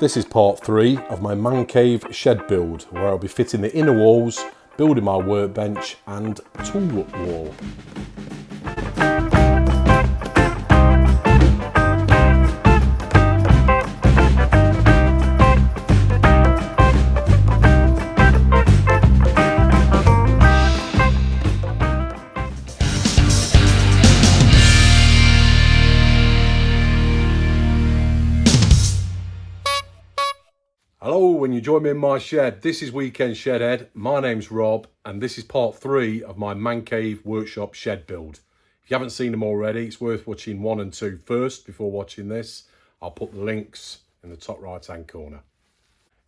This is part 3 of my Mancave shed build, where I'll be fitting the inner walls, building my workbench and tool wall. Hello, when you join me in my shed, this is Weekend Shedhead. My name's Rob, and this is part 3 of my Mancave workshop shed build. If you haven't seen them already, it's worth watching 1 and 2 first before watching this. I'll put the links in the top right hand corner.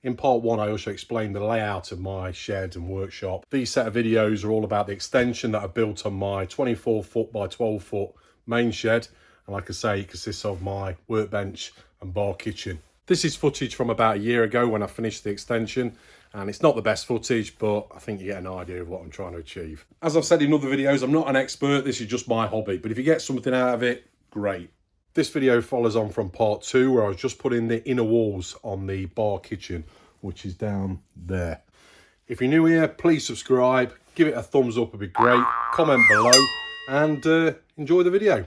In part 1, I also explained the layout of my shed and workshop. These set of videos are all about the extension that I built on my 24 foot by 12 foot main shed. And like I say, it consists of my workbench and bar kitchen. This is footage from about a year ago when I finished the extension, and it's not the best footage, but I think you get an idea of what I'm trying to achieve. As I've said in other videos, I'm not an expert, this is just my hobby, but if you get something out of it, great. This video follows on from part 2, where I was just putting the inner walls on the bar kitchen, which is down there. If you're new here, please subscribe, give it a thumbs up, it'd be great, comment below, and enjoy the video.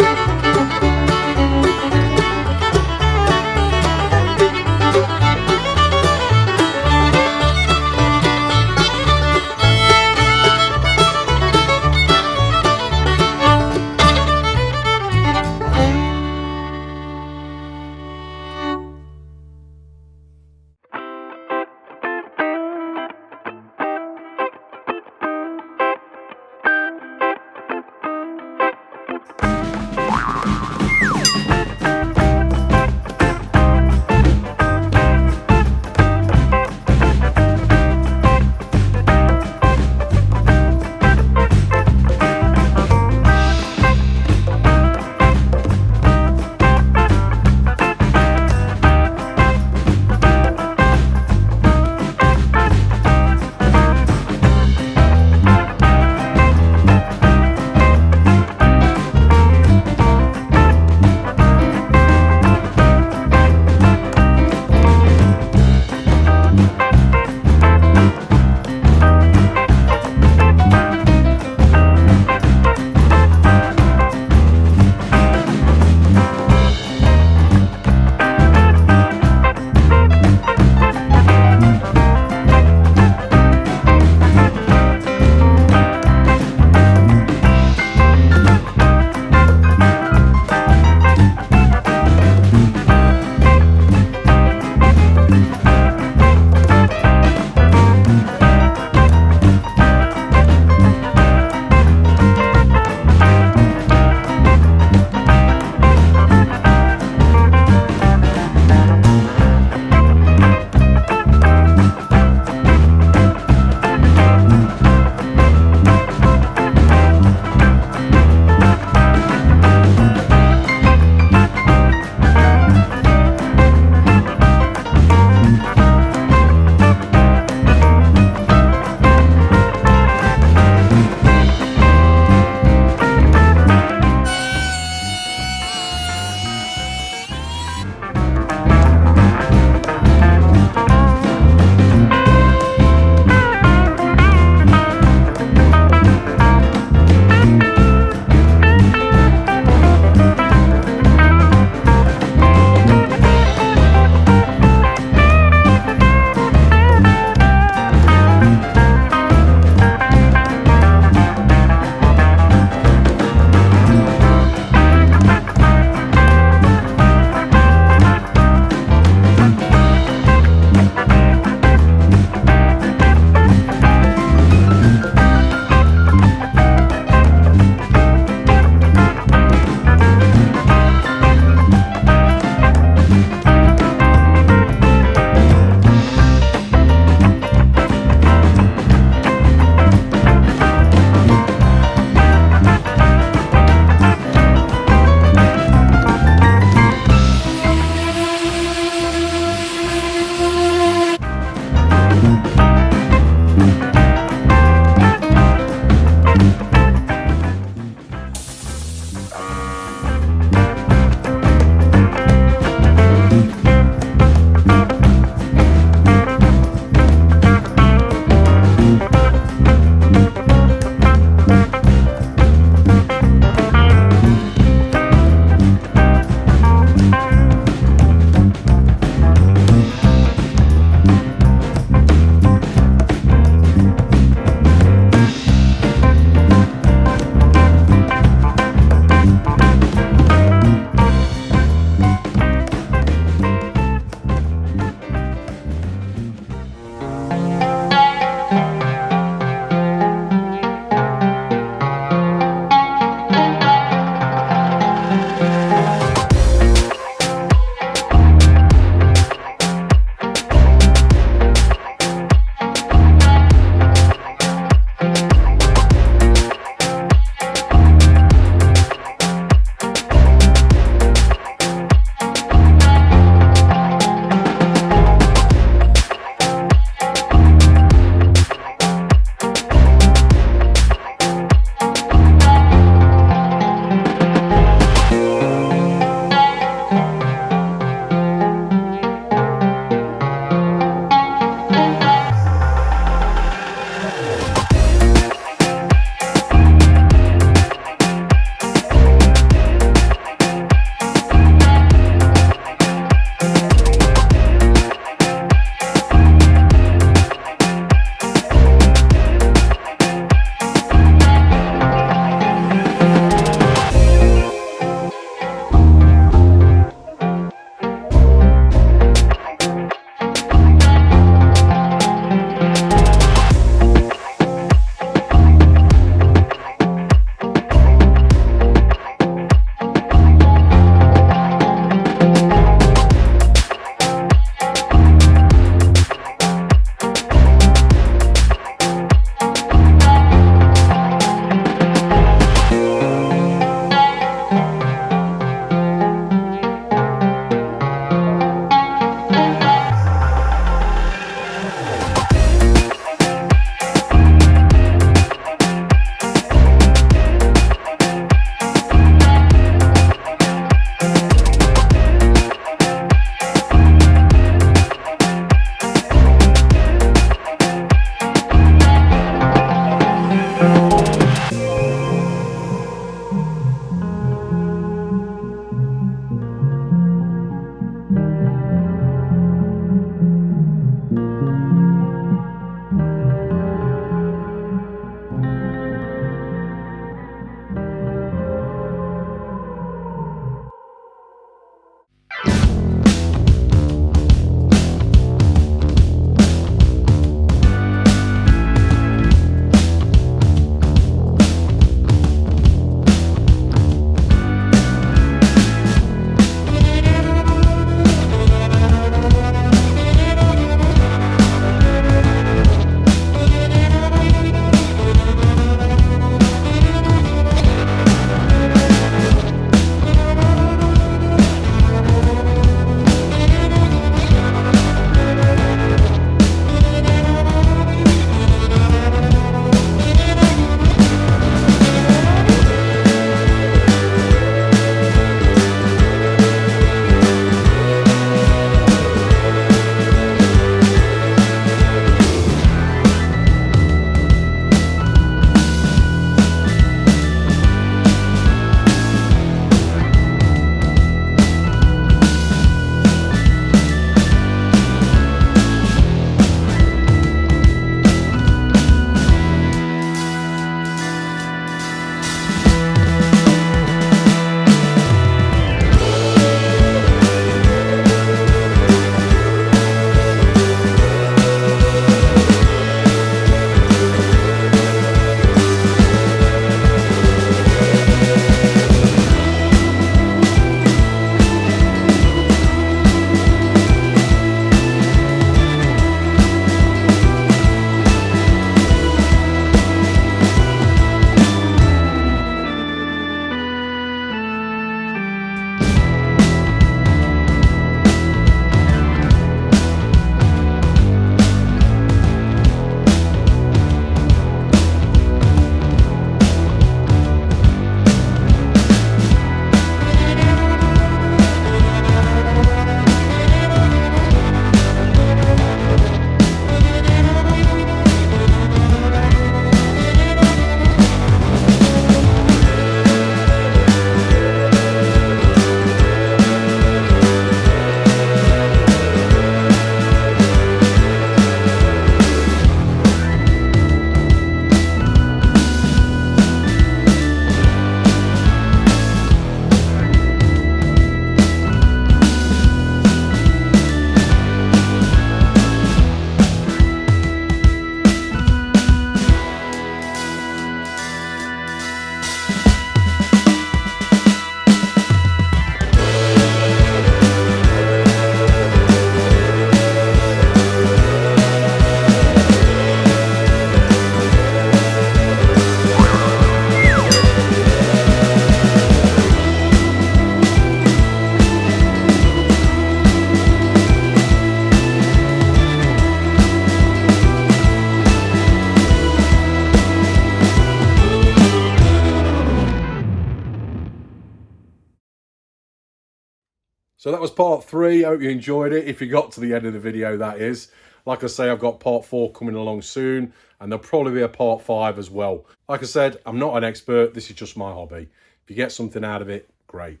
So that was part 3. I hope you enjoyed it. If you got to the end of the video, that is. Like I say, I've got part 4 coming along soon, and there'll probably be a part 5 as well. Like I said, I'm not an expert. This is just my hobby. If you get something out of it, great.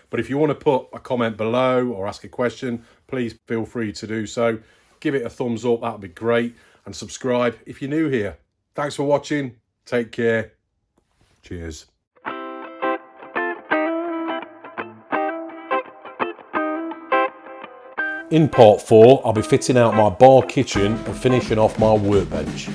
But if you want to put a comment below or ask a question, please feel free to do so. Give it a thumbs up, that would be great. And subscribe if you're new here. Thanks for watching. Take care. Cheers. In part 4, I'll be fitting out my bar kitchen and finishing off my workbench.